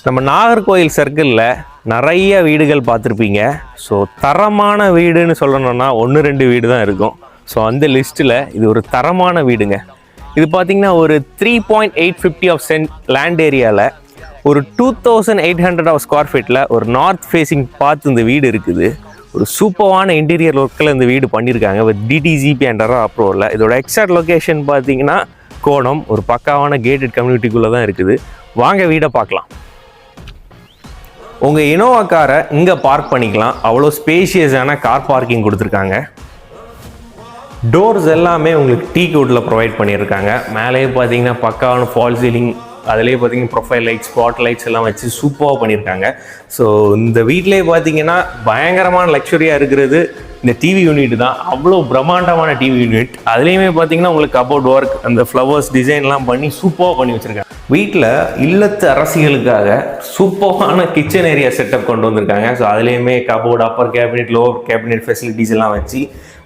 நம்ம நாகர்கோயில் சர்க்கிளில் நிறைய வீடுகள் பார்த்துருப்பீங்க. ஸோ தரமான வீடுன்னு சொல்லணும்னா 1-2 வீடு தான் இருக்கும். ஸோ அந்த லிஸ்ட்டில் இது ஒரு தரமான வீடுங்க. இது பார்த்திங்கன்னா ஒரு 3.850 ஆஃப் சென்ட் லேண்ட் ஏரியாவில் ஒரு 2800 ஸ்கொயர் ஃபீட்டில் ஒரு நார்த் ஃபேஸிங் பார்த்து இந்த வீடு இருக்குது. ஒரு சூப்பரான இன்டீரியர் ஒர்க்கில் இந்த வீடு பண்ணியிருக்காங்க வித் டிடிசிபி அண்ட் அப்ரூவலில். இதோட எக்ஸாக்ட் லொக்கேஷன் பார்த்திங்கன்னா கோணம், ஒரு பக்காவான கேட்டட் கம்யூனிட்டிக்குள்ளே தான் இருக்குது. வாங்க வீடை பார்க்கலாம். உங்கள் இனோவா காரை இங்கே பார்க் பண்ணிக்கலாம். அவ்வளோ ஸ்பேஷியஸான கார் பார்க்கிங் கொடுத்துருக்காங்க. டோர்ஸ் எல்லாமே உங்களுக்கு டீக் வுட்டில் ப்ரொவைட் பண்ணியிருக்காங்க. மேலேயே பார்த்தீங்கன்னா பக்காவான ஃபால் சீலிங், அதிலே பார்த்தீங்கன்னா ப்ரொஃபைல் லைட், ஸ்பாட் லைட்ஸ் எல்லாம் வச்சு சூப்பராக பண்ணியிருக்காங்க. ஸோ இந்த வீட்டிலே பார்த்தீங்கன்னா பயங்கரமான லக்ஸரியாக இருக்கிறது இந்த டிவி யூனிட் தான். அவ்வளோ பிரம்மாண்டமான டிவி யூனிட். அதுலேயுமே பார்த்தீங்கன்னா உங்களுக்கு கபோர்ட் ஒர்க், அந்த ஃப்ளவர்ஸ் டிசைன்லாம் பண்ணி சூப்பராக பண்ணி வச்சுருக்காங்க. வீட்டில் இல்லத்து அரசியலுக்காக சூப்பரான கிச்சன் ஏரியா செட்டப் கொண்டு வந்திருக்காங்க. ஸோ அதுலேயுமே cupboard, upper cabinet, lower cabinet facilities எல்லாம் வச்சு,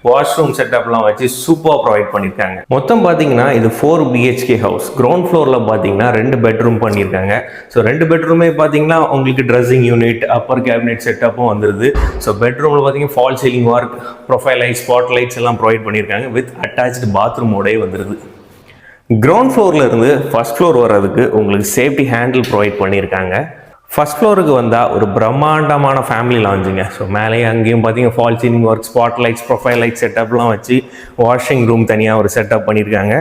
வாஷ்ரூம் செட்டப்லாம் வச்சு சூப்பராக ப்ரொவைட் பண்ணியிருக்காங்க. மொத்தம் பார்த்தீங்கன்னா இது 4 BHK ஹவுஸ். கிரவுண்ட் ஃப்ளோரில் பார்த்தீங்கன்னா 2 பெட்ரூம் பண்ணியிருக்காங்க. ஸோ 2 பெட்ரூமே பார்த்தீங்கன்னா உங்களுக்கு ட்ரெஸ்ஸிங் யூனிட், அப்பர் கேபினெட் செட்டப்பும் வந்துடுது. ஸோ பெட்ரூமில் பார்த்தீங்கன்னா fall ceiling work, profile light, spot lights எல்லாம் ப்ரொவைட் பண்ணியிருக்காங்க வித் அட்டாச்சு பாத்ரூமோடே வந்துடுது. கிரவுண்ட் ஃப்ளோரில் இருந்து ஃபர்ஸ்ட் ஃப்ளோர் வர்றதுக்கு உங்களுக்கு சேஃப்டி ஹேண்டில் ப்ரொவைட் பண்ணியிருக்காங்க. ஃபர்ஸ்ட் ஃப்ளோருக்கு வந்தால் ஒரு பிரம்மாண்டமான ஃபேமிலி லாஞ்சுங்க. ஸோ மேலேயே அங்கேயும் பார்த்தீங்கன்னா fall ceiling work, spot lights, profile light செட்டப்லாம் வச்சு வாஷிங் ரூம் தனியாக ஒரு செட்டப் பண்ணியிருக்காங்க.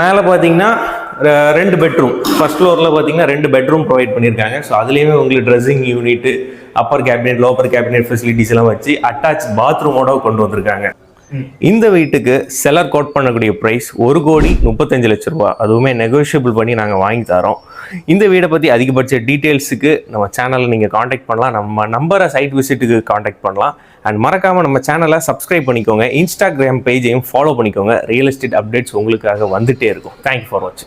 மேலே பார்த்தீங்கன்னா 2 பெட்ரூம். ஃபர்ஸ்ட் ஃப்ளோரில் பார்த்தீங்கன்னா 2 பெட்ரூம் ப்ரொவைட் பண்ணியிருக்காங்க. ஸோ அதுலேயுமே உங்களுக்கு dressing unit, upper cabinet, lower cabinet facilities எல்லாம் வச்சு அட்டாச் பாத்ரூமோட கொண்டு வந்திருக்காங்க. இந்த வீட்டுக்கு செலர் கோட் பண்ணக்கூடிய ப்ரைஸ் 1,35,00,000. அதுவுமே நெகோஷியபிள் பண்ணி நாங்கள் வாங்கி தரோம். இந்த வீடை பற்றி அதிகபட்ச டீட்டெயில்ஸுக்கு நம்ம சேனலில் நீங்கள் காண்டாக்ட் பண்ணலாம். நம்ம நம்பரை சைட் விசிட்டுக்கு காண்டாக்ட் பண்ணலாம். அண்ட் மறக்காமல் நம்ம சேனலை சப்ஸ்கிரைப் பண்ணிக்கோங்க. இன்ஸ்டாகிராம் பேஜையும் ஃபாலோ பண்ணிக்கோங்க. ரியல் எஸ்டேட் அப்டேட்ஸ் உங்களுக்காக வந்துகிட்டே இருக்கும். தேங்க்யூ ஃபார் வாட்சிங்.